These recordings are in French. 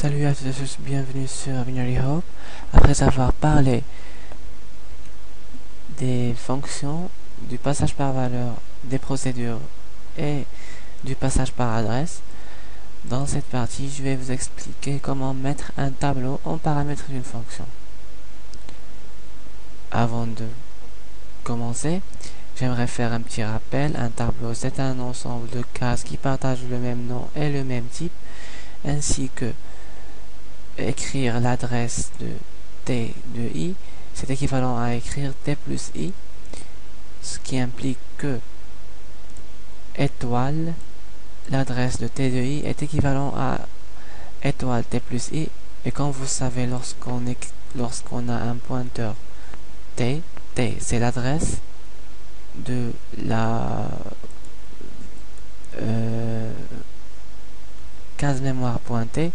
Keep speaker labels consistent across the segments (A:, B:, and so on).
A: Salut à tous, bienvenue sur Binary Hope. Après avoir parlé des fonctions, du passage par valeur, des procédures et du passage par adresse, dans cette partie, je vais vous expliquer comment mettre un tableau en paramètre d'une fonction. Avant de commencer, j'aimerais faire un petit rappel. Un tableau, c'est un ensemble de cases qui partagent le même nom et le même type, ainsi que écrire l'adresse de t de i, c'est équivalent à écrire t plus i, ce qui implique que étoile, l'adresse de t de i est équivalent à étoile t plus i, et comme vous savez, lorsqu'on a un pointeur t c'est l'adresse de la case mémoire pointée,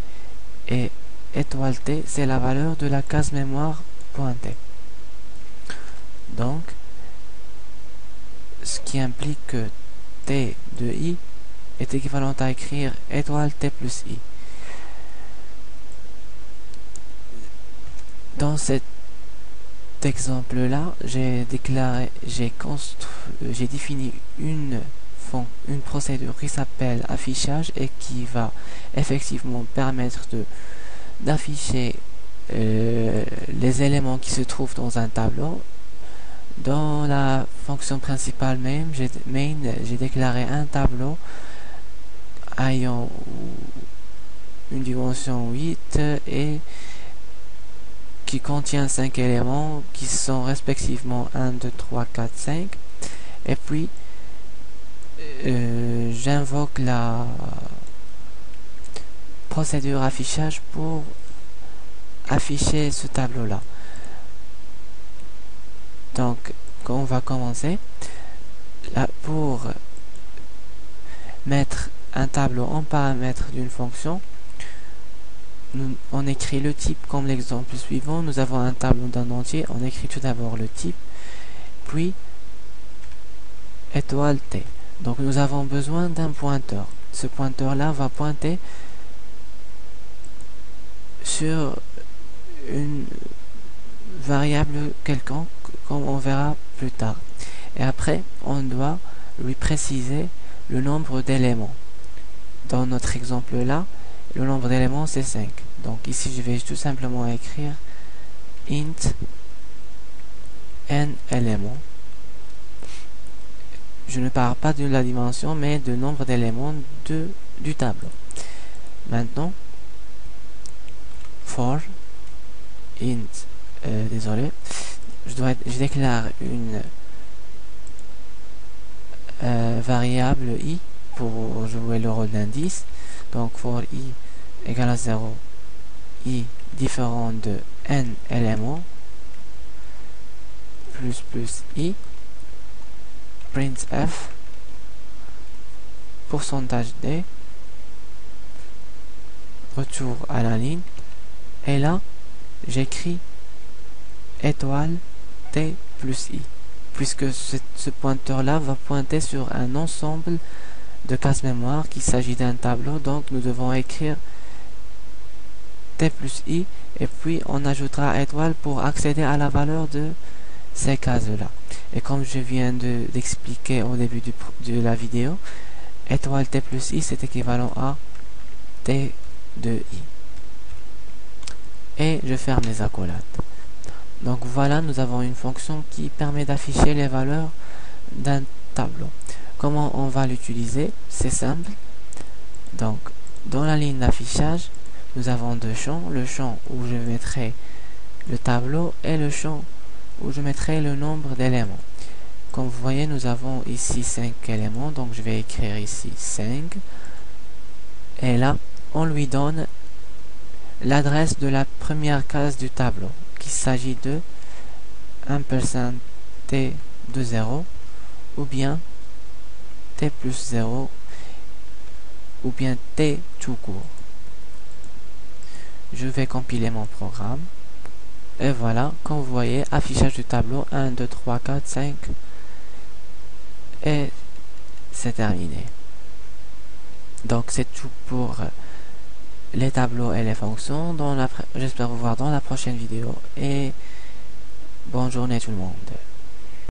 A: et étoile t c'est la valeur de la case mémoire pointée. Donc ce qui implique que t de i est équivalent à écrire étoile t plus i. Dans cet exemple là, j'ai défini une procédure qui s'appelle affichage et qui va effectivement permettre d'afficher les éléments qui se trouvent dans un tableau. Dans la fonction principale main, j'ai déclaré un tableau ayant une dimension 8 et qui contient 5 éléments qui sont respectivement 1, 2, 3, 4, 5, et puis j'invoque la procédure affichage pour afficher ce tableau là. Donc on va commencer là, pour mettre un tableau en paramètre d'une fonction. On écrit le type comme l'exemple suivant. Nous avons un tableau d'un entier. On écrit tout d'abord le type, puis étoile t. Donc nous avons besoin d'un pointeur. Ce pointeur là va pointer sur une variable quelconque, comme on verra plus tard. Et après, on doit lui préciser le nombre d'éléments. Dans notre exemple là, le nombre d'éléments c'est 5. Donc ici, je vais tout simplement écrire int n éléments. Je ne parle pas de la dimension, mais de nombre d'éléments du tableau. Maintenant, for int, désolé, je déclare une variable i pour jouer le rôle d'indice. Donc for i égale à 0, i différent de n éléments plus i, printf pourcentage d, retour à la ligne, et là j'écris étoile t plus i, puisque ce pointeur là va pointer sur un ensemble de cases mémoire, qu'il s'agit d'un tableau. Donc nous devons écrire t plus i, et puis on ajoutera étoile pour accéder à la valeur de ces cases là. Et comme je viens d'expliquer au début de la vidéo, étoile t plus i c'est équivalent à t de i. Et je ferme les accolades. Donc voilà, nous avons une fonction qui permet d'afficher les valeurs d'un tableau. Comment on va l'utiliser? C'est simple. Donc dans la ligne d'affichage, nous avons deux champs: le champ où je mettrai le tableau et le champ où je mettrai le nombre d'éléments. Comme vous voyez, nous avons ici 5 éléments, donc je vais écrire ici 5, et là on lui donne l'adresse de la première case du tableau, qu'il s'agit de 1% t de 0, ou bien t plus 0, ou bien t tout court. Je vais compiler mon programme, et voilà, comme vous voyez, affichage du tableau 1, 2, 3, 4, 5, et c'est terminé. Donc c'est tout pour les tableaux et les fonctions. J'espère vous voir dans la prochaine vidéo et bonne journée tout le monde.